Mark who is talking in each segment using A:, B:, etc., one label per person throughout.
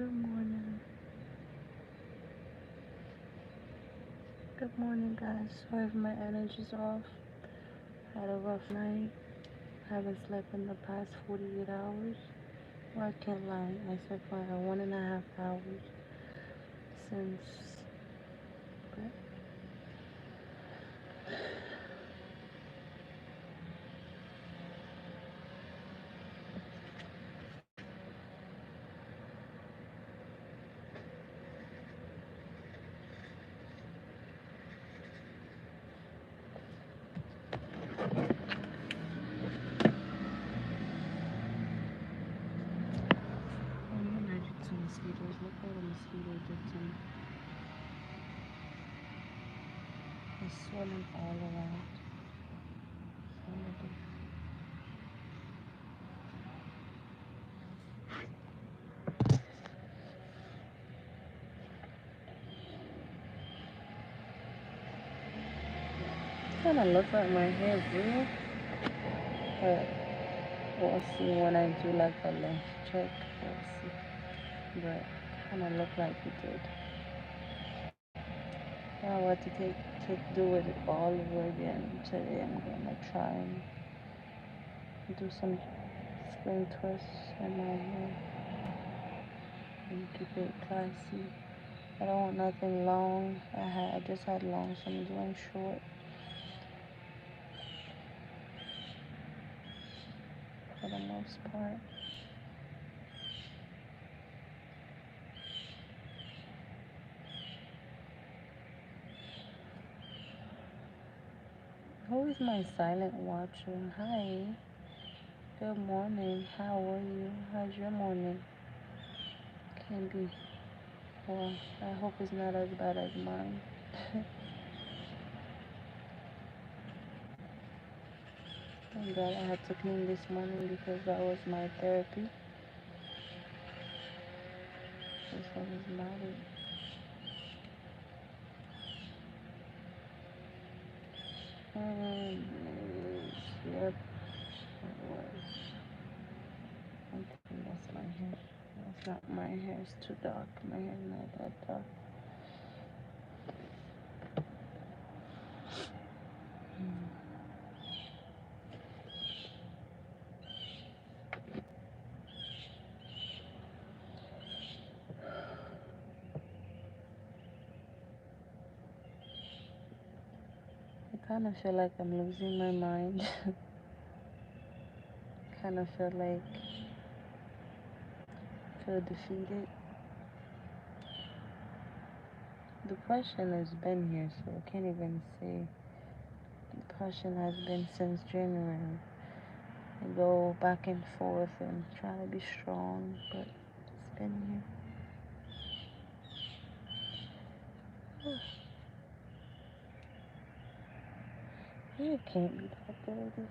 A: Good morning. Good morning, guys. Sorry if my energy's off. Had a rough night. Haven't slept in the past 48 hours. Well, I can't lie. I slept for 1.5 hours since. But I'm allergic to mosquitoes. Look what a mosquito did to me. It's swelling all around. Kind of looks like my hair grew, but we'll see when I do like a length check. We'll see. But kind of look like it did. Now what to do it all over again today. I'm gonna try and do some spring twists in my hair and keep it classy. I don't want nothing long. I just had long, so I'm doing short for the most part. Who is my silent watcher? Hi. Good morning. How are you? How's your morning? Can be. Well, I hope it's not as bad as mine. Thank God I had to clean this morning because that was my therapy. This one is naughty. Yep, it was. I think that's my hair. That's not my hair. It's too dark. My hair is not that dark. I kind of feel like I'm losing my mind. Kind of feel defeated. Depression has been here, so I can't even say. Depression has been since January. I go back and forth and try to be strong, but it's been here. It can't be that dirty.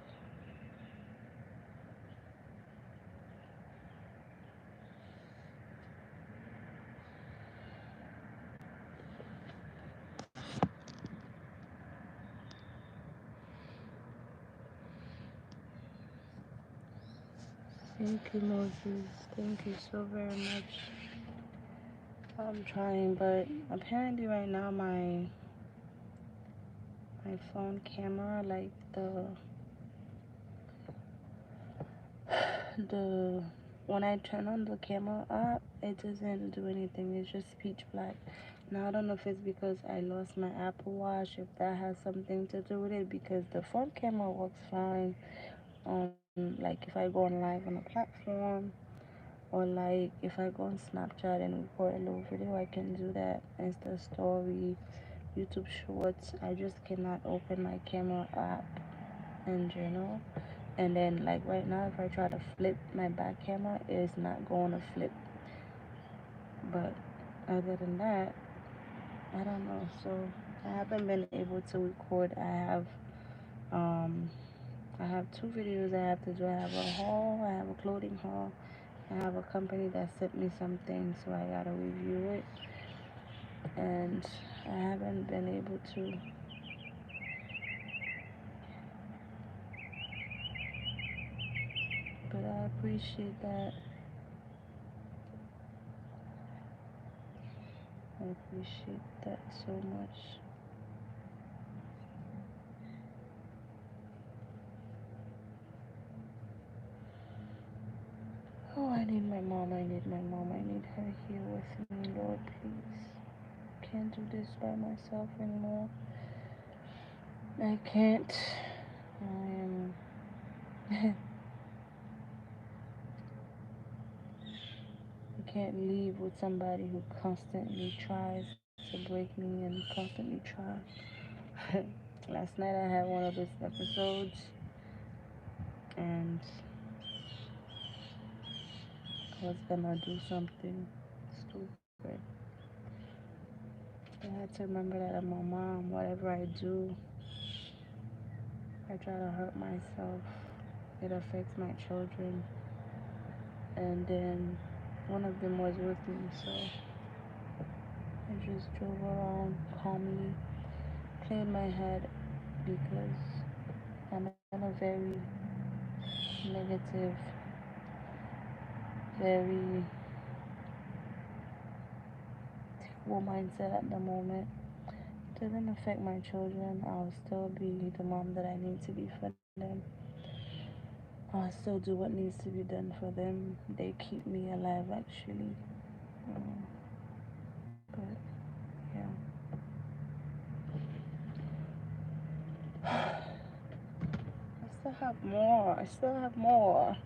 A: Thank you, Moses. Thank you so very much. I'm trying, but apparently right now my phone camera, like the when I turn on the camera app, it doesn't do anything. It's just pitch black. Now I don't know if it's because I lost my Apple Watch, if that has something to do with it, because the front camera works fine. Like if I go on live on a platform, or like if I go on Snapchat and record a little video, I can do that. Insta story, YouTube shorts. I just cannot open my camera app in general. And then like right now, if I try to flip my back camera, it's not going to flip. But other than that, I don't know. So I haven't been able to record. Um I have two videos I have to do. I have a haul, I have a clothing haul. I have a company that sent me something, so I gotta review it. And I haven't been able to. But I appreciate that. appreciate that so much. Oh, I need my mom. I need my mom. I need her here with me, Lord, please. Can't do this by myself anymore. I can't. I am. I can't leave with somebody who constantly tries to break me and constantly tries. Last night I had one of those episodes, and I was gonna do something stupid. I had to remember that I'm my mom. Whatever I do, I try to hurt myself. It affects my children. And then one of them was with me, so I just drove around calmly, cleared my head because I'm in a very negative, very terrible mindset at the moment. It doesn't affect my children. I'll still be the mom that I need to be for them. I'll still do what needs to be done for them. They keep me alive, actually. Um, but yeah, I still have more. I still have more.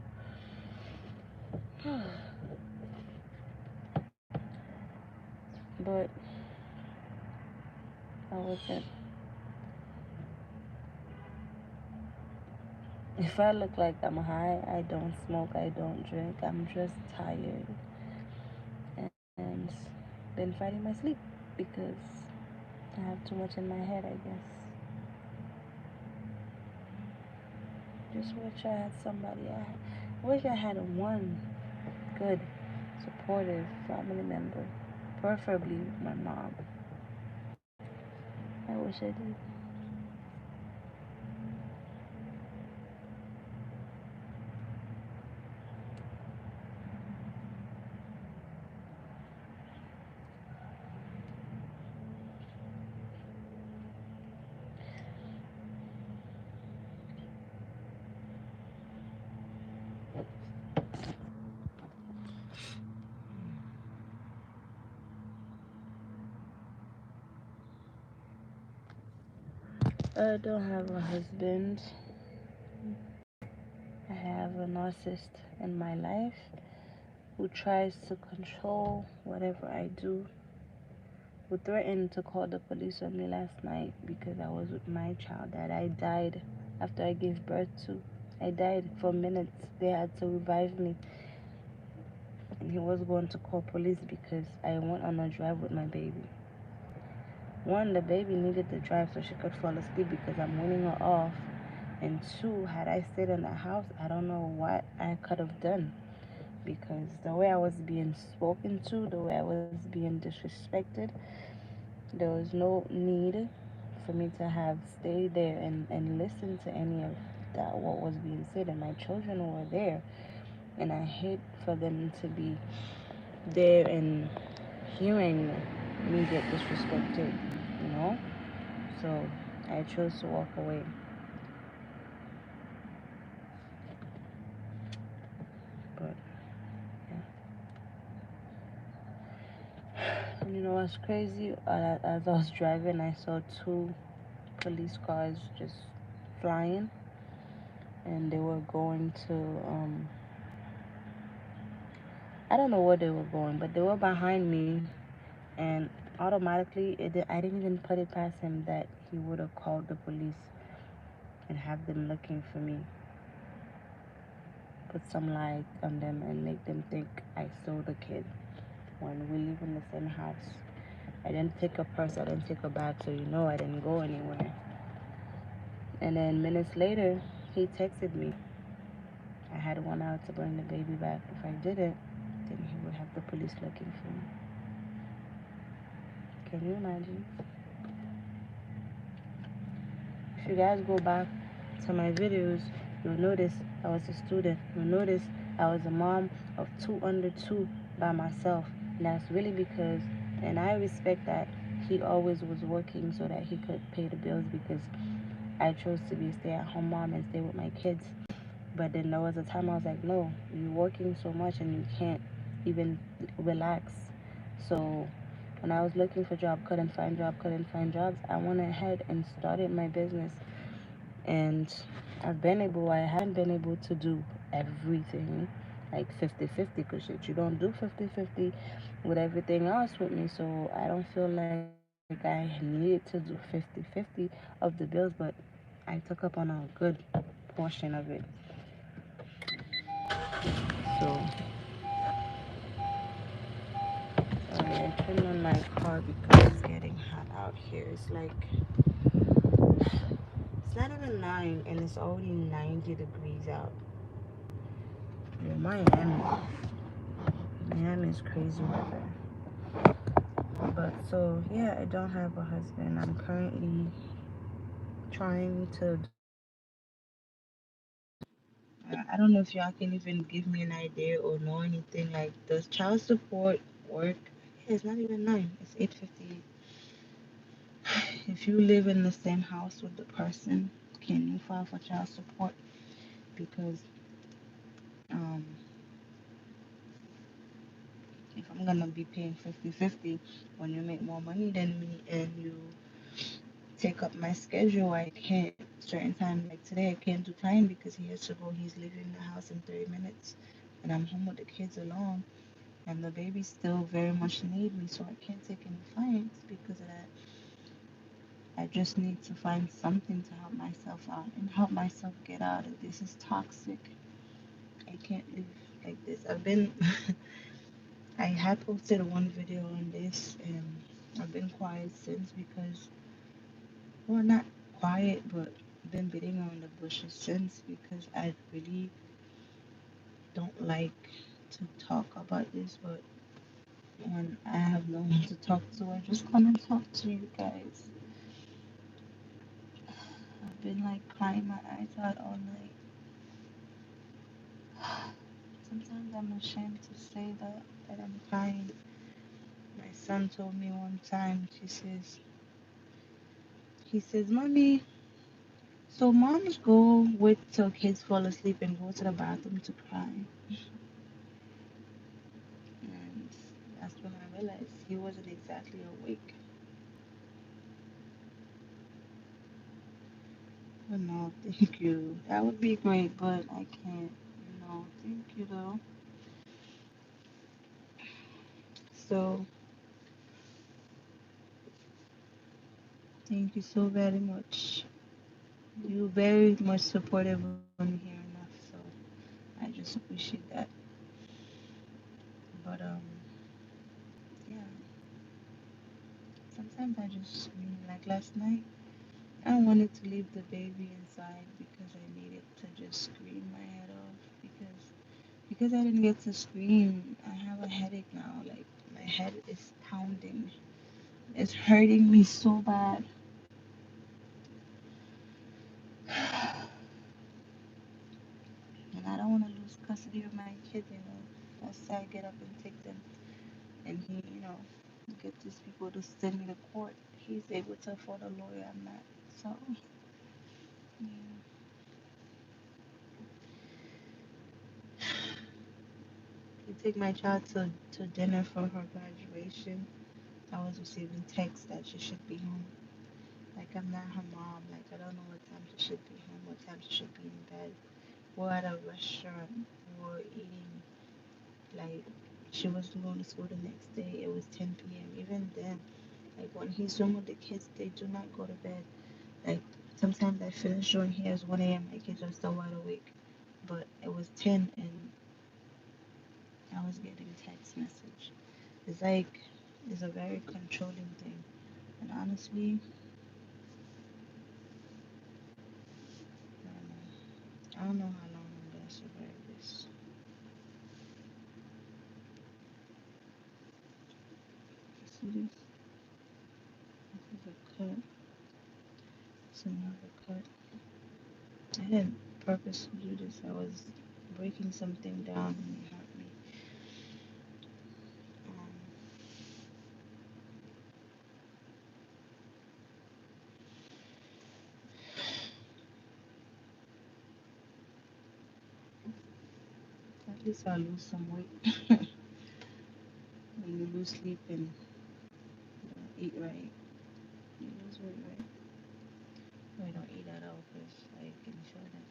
A: But I wasn't. If I look like I'm high, I don't smoke, I don't drink. I'm just tired and been fighting my sleep because I have too much in my head, I guess. Just wish I had somebody. I wish I had one good, supportive family member, preferably my mom. I wish I did. I don't have a husband. I have a narcissist in my life who tries to control whatever I do, who threatened to call the police on me last night because I was with my child that I died after I gave birth to. I died for minutes. They had to revive me. And he was going to call police because I went on a drive with my baby. One, the baby needed the drive so she could fall asleep because I'm weaning her off. And two, had I stayed in the house, I don't know what I could have done because the way I was being spoken to, the way I was being disrespected, there was no need for me to have stayed there and listened to any of that, what was being said. And my children were there. And I hate for them to be there and hearing me get disrespected, you know? So I chose to walk away. But yeah. And you know what's crazy? As I was driving, I saw two police cars just flying, and they were going to I don't know where they were going, but they were behind me, and automatically I didn't even put it past him that he would have called the police and have them looking for me, put some light on them and make them think I stole the kid when we live in the same house. I didn't take a purse, I didn't take a bag, so you know I didn't go anywhere. And then minutes later, he texted me. I had one out to bring the baby back. If I didn't, then he would have the police looking for me. Can you imagine? If you guys go back to my videos, you'll notice I was a student. You'll notice I was a mom of two under two by myself. And that's really because And I respect that he always was working so that he could pay the bills because I chose to be a stay-at-home mom and stay with my kids. But then there was a time I was like, no, you're working so much and you can't even relax. So when I was looking for job, couldn't find jobs, I went ahead and started my business. And I haven't been able to do everything like 50-50 because shit, you don't do 50-50 with everything else with me. So I don't feel like I needed to do 50-50 of the bills, but I took up on a good portion of it. So sorry, I turned on my car because it's getting hot out here. It's not even 9 and it's already 90 degrees out. Yeah, Miami is crazy weather. But so yeah, I don't have a husband. I'm currently trying to do I don't know if y'all can even give me an idea or know anything. Like, does child support work? Yeah, it's not even 9. It's 8:58. If you live in the same house with the person, can you file for child support? Because um, if I'm gonna be paying 50-50 when you make more money than me and you take up my schedule, I can't certain time like today I can't do time because he has to go. He's leaving the house in 30 minutes, and I'm home with the kids alone. And the baby still very much need me, so I can't take any clients because of that. I just need to find something to help myself out and help myself get out of this. Is toxic. I can't live like this. I had posted one video on this, and I've been quiet since because, well, not quiet, but been beating around the bushes since because I really don't like to talk about this, but when I have no one to talk to, I just come and talk to you guys. I've been like crying my eyes out all night. Sometimes I'm ashamed to say that I'm crying. My son told me one time, he says, Mommy, so moms go wait till kids fall asleep and go to the bathroom to cry. And that's when I realized he wasn't exactly awake. But no, thank you. That would be great, but I can't. No, thank you though. So, thank you so very much. You're very much supportive of me here enough, so I just appreciate that. But yeah, sometimes I just scream. Like last night, I wanted to leave the baby inside because I needed to just scream my head off because I didn't get to scream. I have a headache now. Like my head is pounding. It's hurting me so bad. And I don't want to lose custody of my kid, you know. That's why I get up and take them. And he, get these people to send me to court. He's able to afford a lawyer. I'm not. So, yeah. He take my child to dinner for her graduation. I was receiving texts that she should be home. Like, I'm not her mom. Like, I don't know what time she should be home, what time she should be in bed. We're at a restaurant. We're eating. Like, she was going to school the next day. It was 10 p.m. Even then, like, when he's home with the kids, they do not go to bed. Like, sometimes I finish doing hair at 1 a.m. My kids are still wide awake. But it was 10 and I was getting text message. It's like, it's a very controlling thing. And honestly, I don't know how long I'm gonna survive this. See this? This is a cut. It's another cut. I didn't purposely do this. I was breaking something down and it hurt me. Um, At least I'll lose some weight. When you lose sleep and eat right, you lose weight, right? We don't eat at all because I can show that.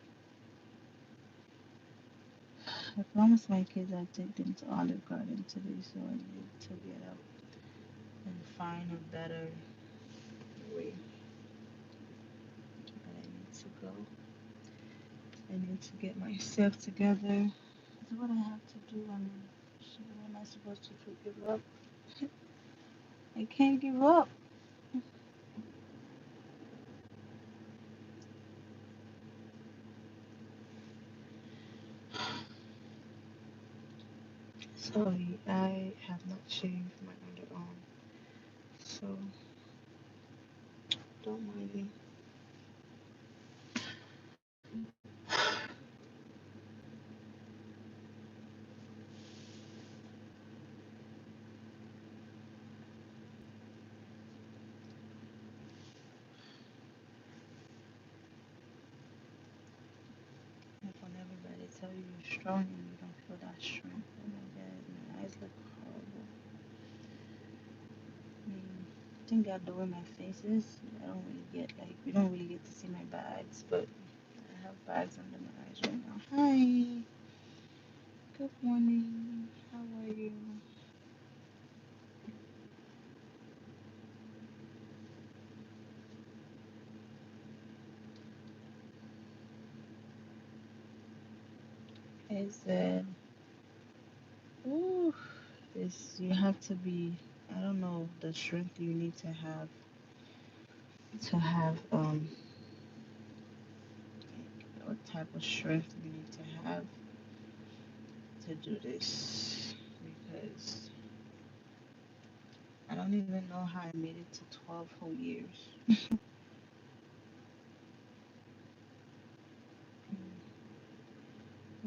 A: I promised my kids I'd take them to Olive Garden today, so I need to get up and find a better way. But I need to go. I need to get myself together. That's what I have to do. I mean, so what am I supposed to do? Give up? I can't give up. Sorry, I have not shaved my underarm, so don't mind me. Like when everybody tell you you're strong and you don't feel that strength. Oh my god, my eyes look horrible. I think God the way my face is, I don't really get like we don't really get to see my bags, but I have bags under my eyes right now. Hi, good morning. How are you? I said, ooh, this you have to be. I don't know the strength you need to have what type of strength you need to have to do this because I don't even know how I made it to 12 whole years.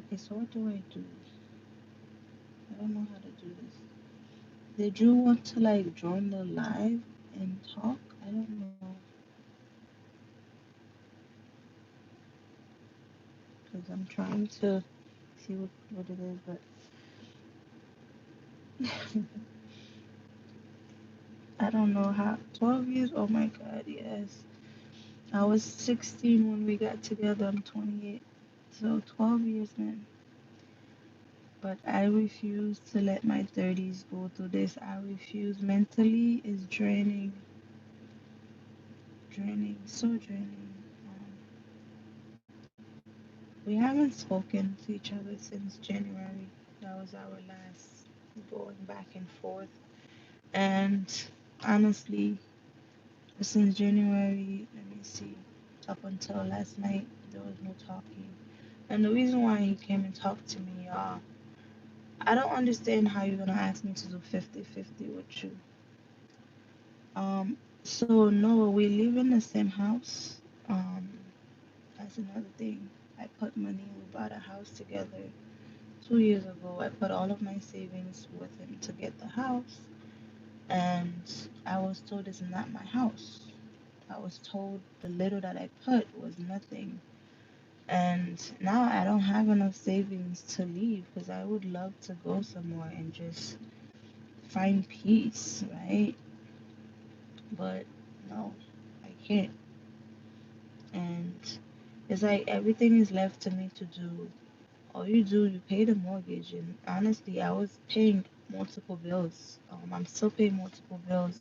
A: Okay, so what do I do? I don't know how to do this. Did you want to like join the live and talk? I don't know because I'm trying to see what it is, but I don't know how. 12 years? Oh my god, yes. I was 16 when we got together. I'm 28. So 12 years, man. But I refuse to let my 30s go through this. I refuse. Mentally is draining, draining, so draining. We haven't spoken to each other since January. That was our last going back and forth. And honestly, since January, let me see, up until last night, there was no talking. And the reason why he came and talked to me, I don't understand how you're gonna ask me to do 50-50 with you. So no, we live in the same house. Um, that's another thing. I put money, we bought a house together 2 years ago. I put all of my savings with him to get the house, and I was told it's not my house. I was told the little that I put was nothing. And now I don't have enough savings to leave because I would love to go somewhere and just find peace, right? But no, I can't. And it's like everything is left to me to do. All you do, you pay the mortgage. And honestly, I was paying multiple bills. I'm still paying multiple bills.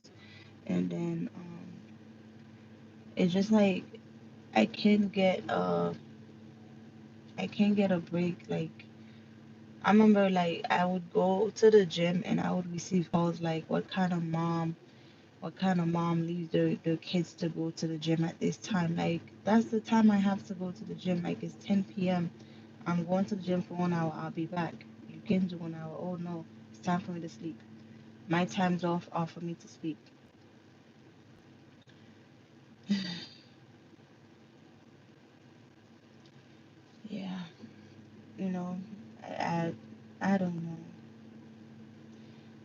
A: And then it's just like I can't get I can't get a break. Like I remember like I would go to the gym and I would receive calls like what kind of mom leaves their kids to go to the gym at this time. Like that's the time I have to go to the gym. Like it's 10 p.m. I'm going to the gym for 1 hour. I'll be back. You can do 1 hour. Oh no, it's time for me to sleep. My time's off for me to sleep. Yeah, you know, I I don't know.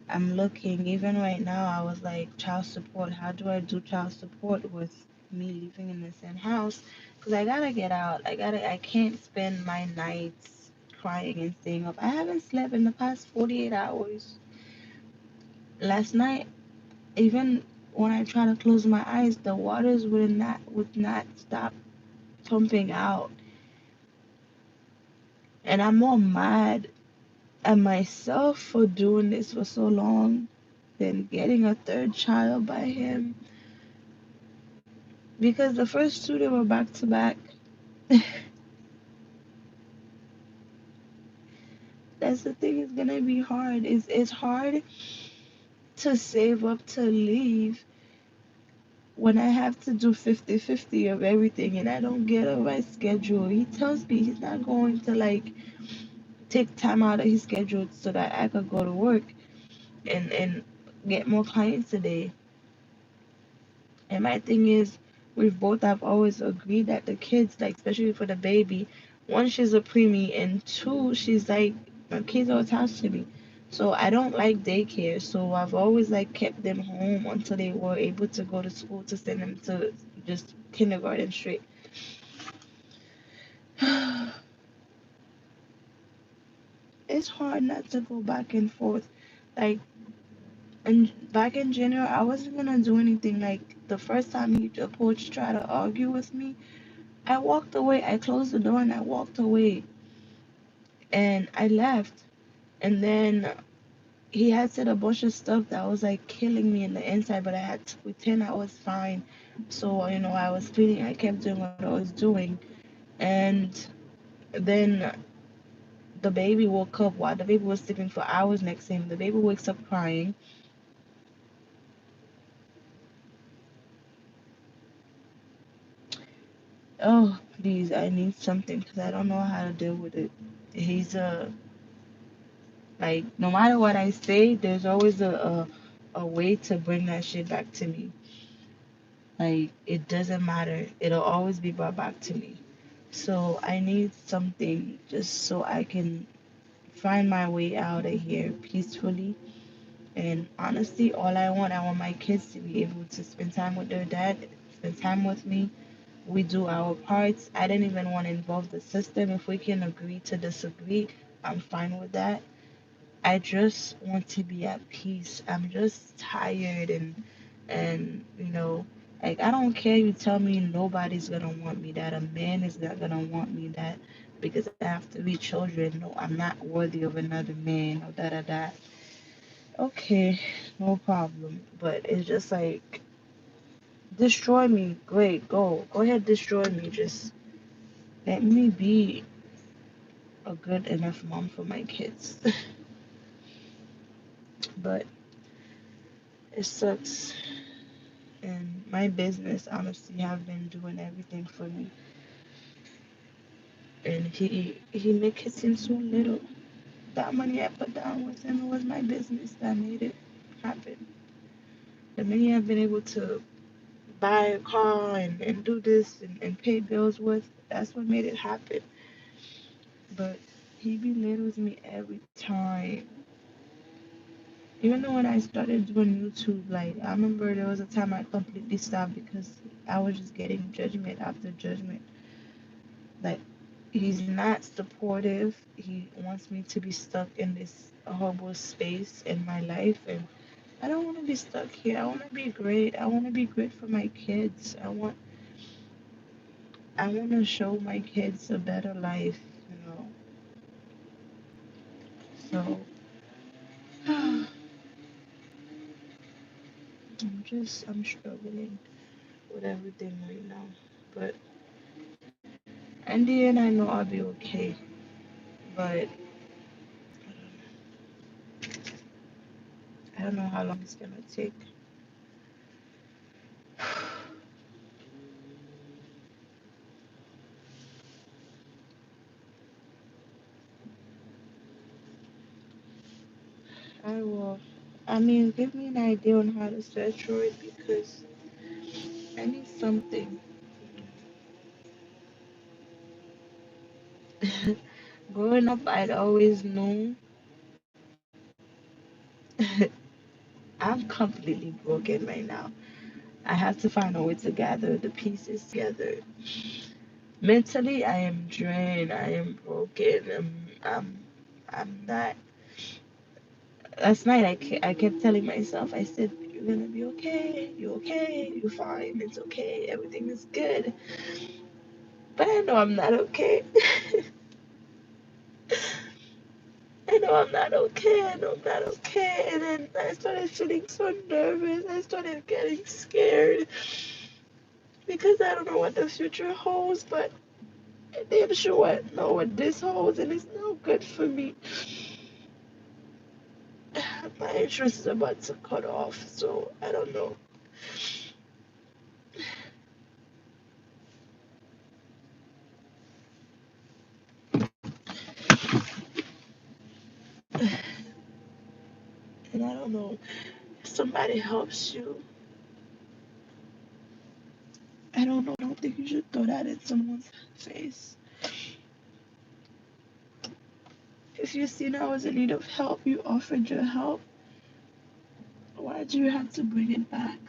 A: I'm looking, even right now, I was like, child support. How do I do child support with me living in the same house? Because I gotta get out. I can't spend my nights. crying and staying up. I haven't slept in the past 48 hours. Last night, even when I try to close my eyes, the waters would not stop pumping out. And I'm more mad at myself for doing this for so long than getting a third child by him. Because the first two, they were back to back. That's the thing, it's gonna be hard. It's hard to save up to leave when I have to do 50-50 of everything and I don't get on my schedule. He tells me he's not going to like take time out of his schedule so that I could go to work and get more clients today. And my thing is, we both have always agreed that the kids, like especially for the baby, one, she's a preemie, and two, she's like my kids are attached to me. So I don't like daycare. So I've always like kept them home until they were able to go to school to send them to just kindergarten straight. It's hard not to go back and forth. Like, and back in January, I wasn't gonna do anything. Like the first time he approached, try to argue with me, I walked away. I closed the door and I walked away and I left. And then he had said a bunch of stuff that was like killing me in the inside, but I had to pretend I was fine. So, I was cleaning, I kept doing what I was doing. And then the baby woke up while the baby was sleeping for hours next to him. The baby wakes up crying. Oh, please, I need something because I don't know how to deal with it. He's like, no matter what I say, there's always a way to bring that shit back to me. Like, it doesn't matter. It'll always be brought back to me. So I need something just so I can find my way out of here peacefully. And honestly, all I want my kids to be able to spend time with their dad, spend time with me. We do our parts. I didn't even want to involve the system. If we can agree to disagree, I'm fine with that. I just want to be at peace. I'm just tired and like I don't care you tell me nobody's gonna want me, that a man is not gonna want me, that because I have three children, no, I'm not worthy of another man or da da da. Okay, no problem. But it's just like destroy me. Great, go ahead, destroy me. Just let me be a good enough mom for my kids. But it sucks. And my business honestly have been doing everything for me. And he make it seem so little. That money I put down with him, it was my business that made it happen. The money I've been able to buy a car and do this and pay bills with, that's what made it happen. But he belittles me every time. Even though when I started doing YouTube, like I remember there was a time I completely stopped because I was just getting judgment after judgment. Like he's not supportive. He wants me to be stuck in this horrible space in my life, and I don't want to be stuck here. I want to be great. I want to be great for my kids. I want to show my kids a better life, you know. So I'm struggling with everything right now. But in the end, I know I'll be okay. But I don't know how long it's gonna take. I will. I mean, give me an idea on how to search for it because I need something. Growing up, I'd always known I'm completely broken right now. I have to find a way to gather the pieces together. Mentally, I am drained. I am broken. I'm not. Last night, I kept telling myself, I said, "You're gonna be okay. You're okay. You're fine. It's okay. Everything is good." But I know I'm not okay. I know I'm not okay. I know I'm not okay. And then I started feeling so nervous. I started getting scared because I don't know what the future holds. But I damn sure know what this holds, and it's no good for me. My insurance is about to cut off, so I don't know. And I don't know if somebody helps you. I don't know. I don't think you should throw that in someone's face. If you seen I was in need of help, you offered your help. Why do you have to bring it back?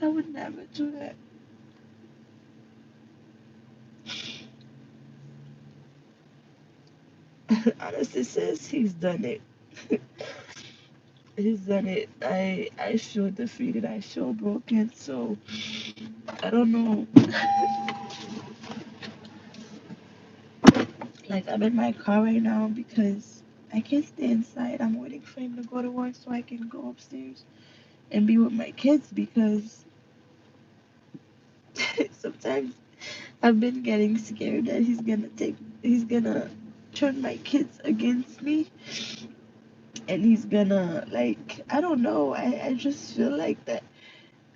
A: I would never do that. Honestly, says he's done it. He's done it. I feel defeated. I feel broken. So I don't know. Like I'm in my car right now because I can't stay inside. I'm waiting for him to go to work so I can go upstairs and be with my kids because sometimes I've been getting scared that he's gonna turn my kids against me and he's gonna like I don't know. I just feel like that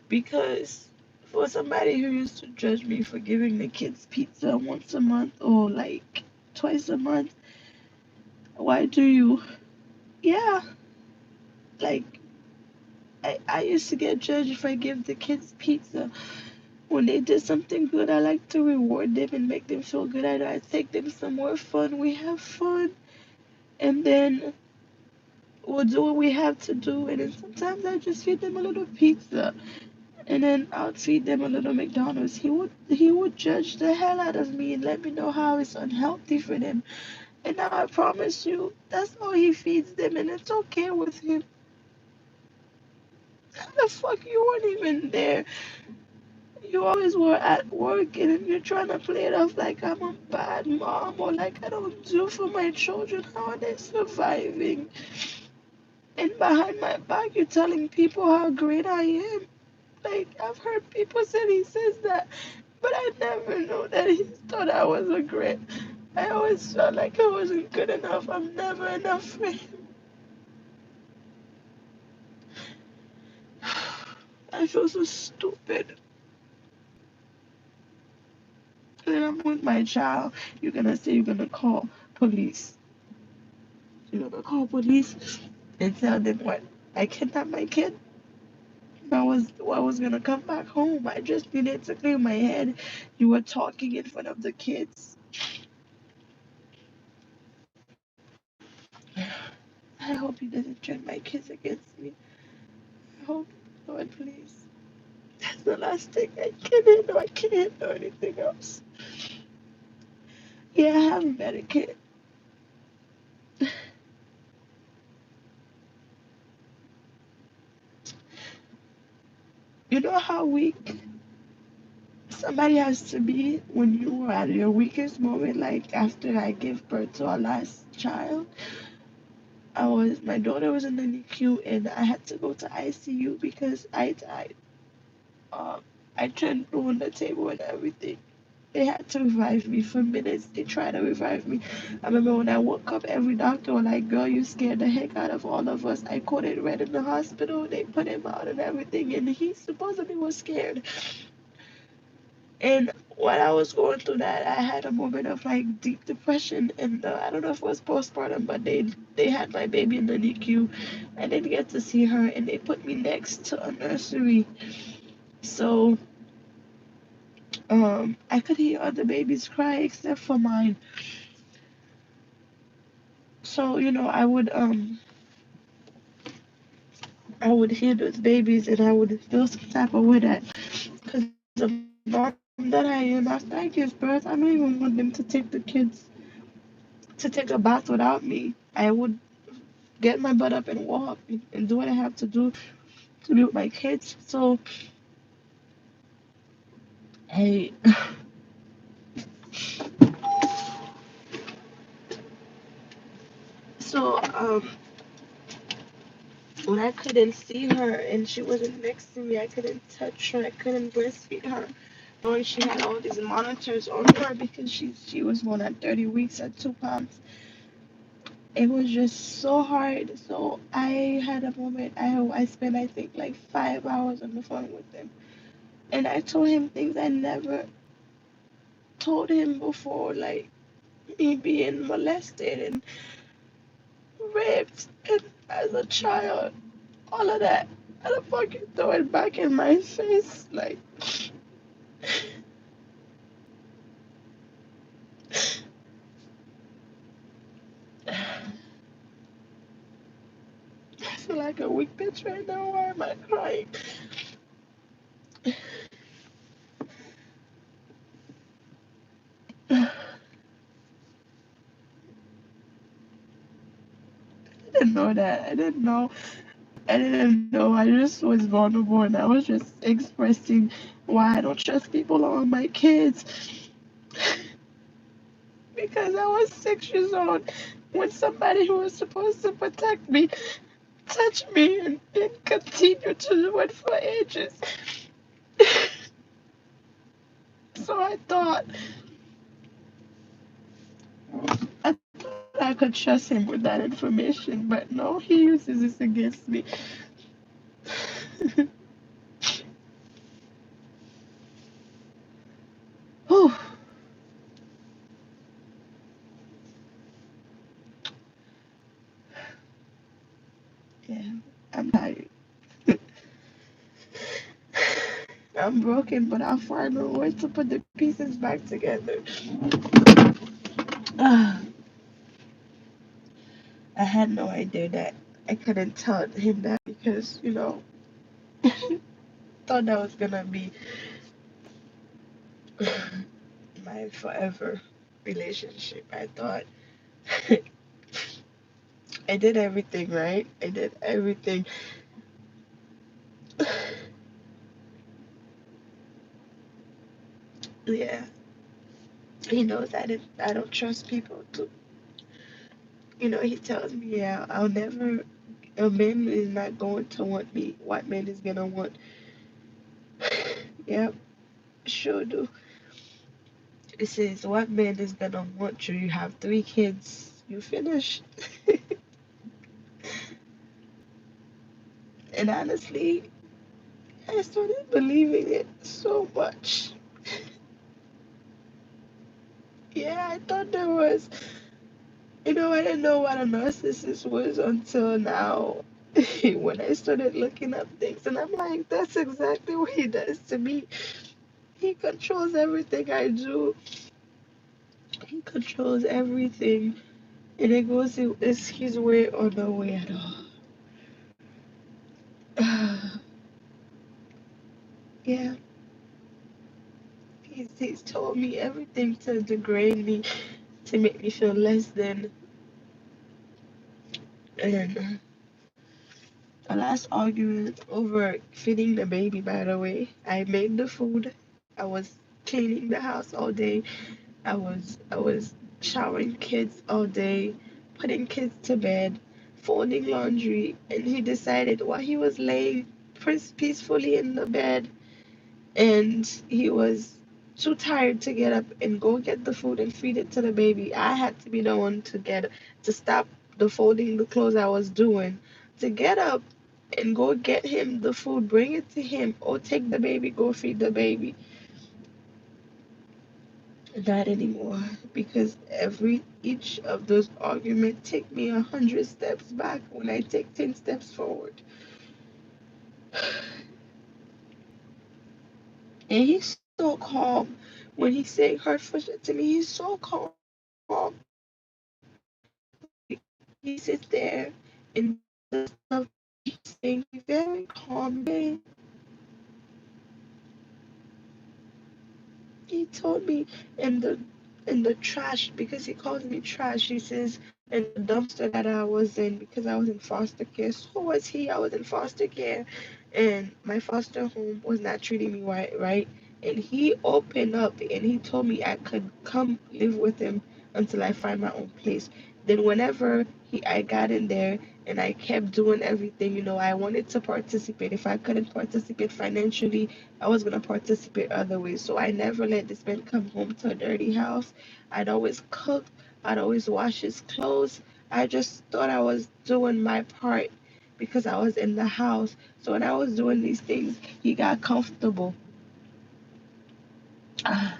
A: because for somebody who used to judge me for giving the kids pizza once a month or like twice a month, why do you? Yeah, like I used to get judged if I give the kids pizza. When they did something good, I like to reward them and make them feel good. I take them somewhere fun. We have fun, and then we'll do what we have to do. And then sometimes I just feed them a little pizza, and then I'll feed them a little McDonald's. He would judge the hell out of me and let me know how it's unhealthy for them. And now I promise you, that's all he feeds them, and it's okay with him. How the fuck you weren't even there? You always were at work and then you're trying to play it off like I'm a bad mom or like I don't do for my children. How are they surviving? And behind my back, you're telling people how great I am. Like, I've heard people say he says that, but I never knew that he thought I was a great. I always felt like I wasn't good enough. I'm never enough for him. I feel so stupid. And then I'm with my child. You're gonna say you're gonna call police. You're gonna call police and tell them what I kidnapped my kid. I was gonna come back home. I just needed to clear my head. You were talking in front of the kids. I hope he doesn't turn my kids against me. I hope, Lord, please. That's the last thing I can handle. I can't handle anything else. Yeah, I have a Medicaid. You know how weak somebody has to be when you are at your weakest moment, like after I gave birth to our last child. My daughter was in the NICU and I had to go to ICU because I died. Um, I turned blue on the table and everything. They had to revive me for minutes. They tried to revive me. I remember when I woke up, every doctor was like, "Girl, you scared the heck out of all of us." I coded red in the hospital. They put him out and everything, and he supposedly was scared. And while I was going through that, I had a moment of like deep depression, and I don't know if it was postpartum, but they had my baby in the NICU. I didn't get to see her, and they put me next to a nursery. So I could hear other babies cry except for mine. So I would hear those babies, and I would feel some type of way that because the mom
B: mom that I am, after I give birth, I don't even want them to take the kids to take a bath without me. I would get my butt up and walk and do what I have to do to be with my kids. So I so when I couldn't see her and she wasn't next to me, I couldn't touch her, I couldn't breastfeed her. Knowing she had all these monitors on her because she was born at 30 weeks at 2 pounds. It was just so hard. So I had a moment. I spent I think like 5 hours on the phone with him, and I told him things I never told him before, like me being molested and raped and as a child, all of that. And I fucking throw it back in my face, like I feel like a weak bitch right now. Why am I crying? I didn't know that. I didn't know. I didn't know. I just was vulnerable and I was just expressing why I don't trust people on my kids because I was 6 years old when somebody who was supposed to protect me touched me and continued to do it for ages. So I thought I could trust him with that information, but no, he uses this against me. Whew. Yeah, I'm tired. I'm broken, but I'll find a way to put the pieces back together. Ah, I had no idea that I couldn't tell him that because, thought that was gonna be my forever relationship. I thought I did everything right. I did everything. Yeah, he knows I don't trust people too. He tells me, yeah, I'll never. A man is not going to want me. What man is gonna want? Yep, sure do. It says, what man is gonna want you? You have 3 kids. You finished. And honestly, I started believing it so much. Yeah, I thought there was. I didn't know what a narcissist was until now. When I started looking up things, and I'm like, that's exactly what he does to me. He controls everything I do. He controls everything, and it goes it's his way or no way at all. Yeah, he's told me everything to degrade me, to make me feel less than. And the last argument over feeding the baby, by the way, I made the food. I was cleaning the house all day. I was showering kids all day, putting kids to bed, folding laundry, and he decided while he was laying peacefully in the bed and he was too tired to get up and go get the food and feed it to the baby. I had to be the one to stop the folding the clothes I was doing, to get up and go get him the food, bring it to him, or take the baby, go feed the baby. Not anymore, because each of those arguments take me 100 steps back when I take 10 steps forward. And he's so calm when he's saying hurtful shit to me. He's so calm. He sits there and the stuff he's saying. He's very calm. He told me in the trash, because he calls me trash. He says in the dumpster that I was in, because I was in foster care. So was he. I was in foster care, and my foster home was not treating me right. And he opened up and he told me I could come live with him until I find my own place. Then whenever I got in there and I kept doing everything, I wanted to participate. If I couldn't participate financially, I was gonna participate other ways. So I never let this man come home to a dirty house. I'd always cook. I'd always wash his clothes. I just thought I was doing my part because I was in the house. So when I was doing these things, he got comfortable. Ah,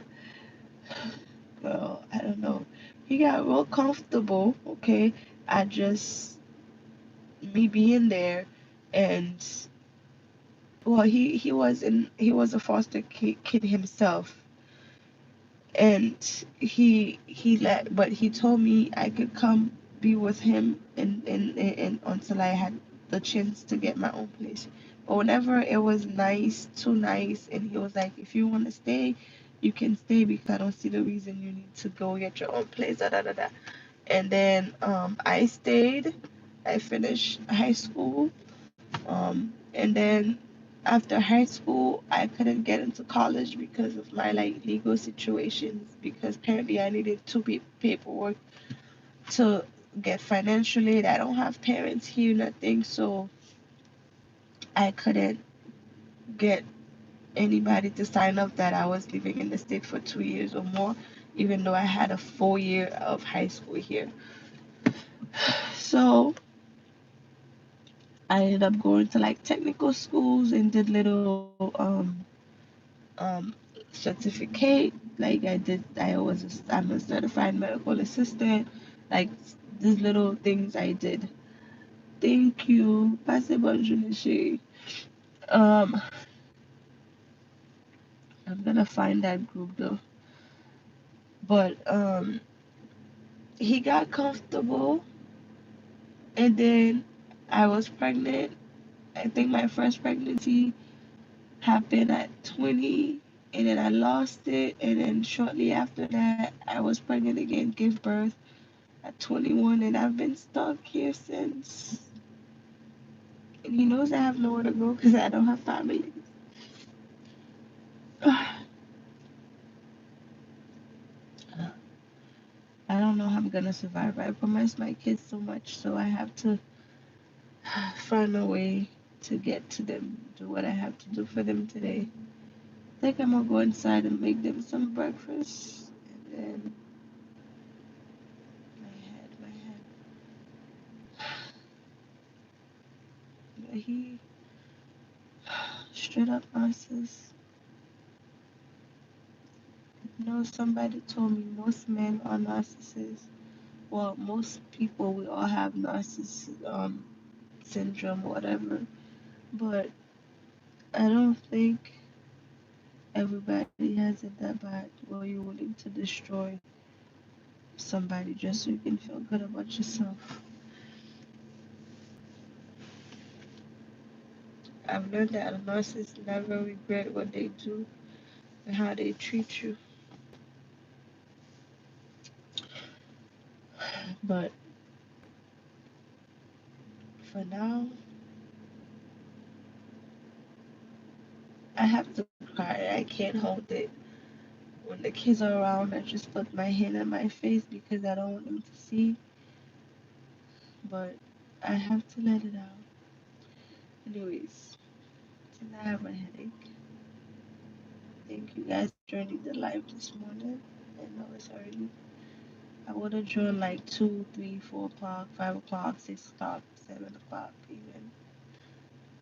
B: girl, I don't know. He got real comfortable. Okay, I just me being there, and well, he was a foster kid himself, and but he told me I could come be with him and until I had the chance to get my own place. But whenever it was nice, too nice, and he was like, if you want to stay, you can stay because I don't see the reason you need to go get your own place. Da, da, da, da. And then I stayed. I finished high school. And then after high school, I couldn't get into college because of my like legal situations. Because apparently I needed to be paperwork to get financial aid. I don't have parents here, nothing, so I couldn't get anybody to sign up that I was living in the state for 2 years or more, even though I had a full year of high school here. So I ended up going to like technical schools and did little um certificate. Like I'm a certified medical assistant. Like these little things I did. Thank you. Passez bonne journée, chérie. Um, I'm gonna find that group though. But he got comfortable, and then I was pregnant. I think my first pregnancy happened at 20, and then I lost it, and then shortly after that, I was pregnant again, gave birth at 21, and I've been stuck here since. And he knows I have nowhere to go because I don't have family. I don't know how I'm gonna survive. I promised my kids so much, so I have to find a way to get to them, do what I have to do for them today. I think I'm gonna go inside and make them some breakfast, and then my head. But he straight up narcissist. Somebody told me most men are narcissists. Well, most people, we all have narcissist syndrome, whatever. But I don't think everybody has it that bad where you're willing to destroy somebody just so you can feel good about yourself. I've learned that a narcissist never regret what they do and how they treat you. But for now, I have to cry. I can't hold it. When the kids are around, I just put my hand on my face because I don't want them to see. But I have to let it out. Anyways, since I have a headache, thank you guys for joining the live this morning. I know it's early. I would have joined like 2, 3, 4 o'clock, 5 o'clock, 6 o'clock, 7 o'clock even.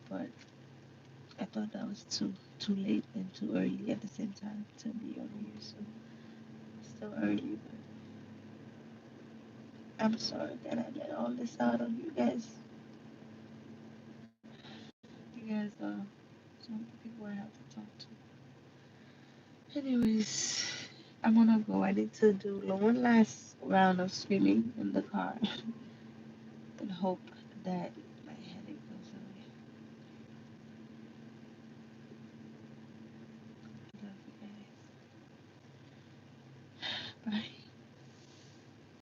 B: But I thought that was too late and too early at the same time to be on here. So it's still early, but I'm sorry that I let all this out on you guys. You guys are some of the people I have to talk to. Anyways, I'm gonna go. I need to do one last round of swimming in the car and hope that my headache goes away. Love you guys. Bye.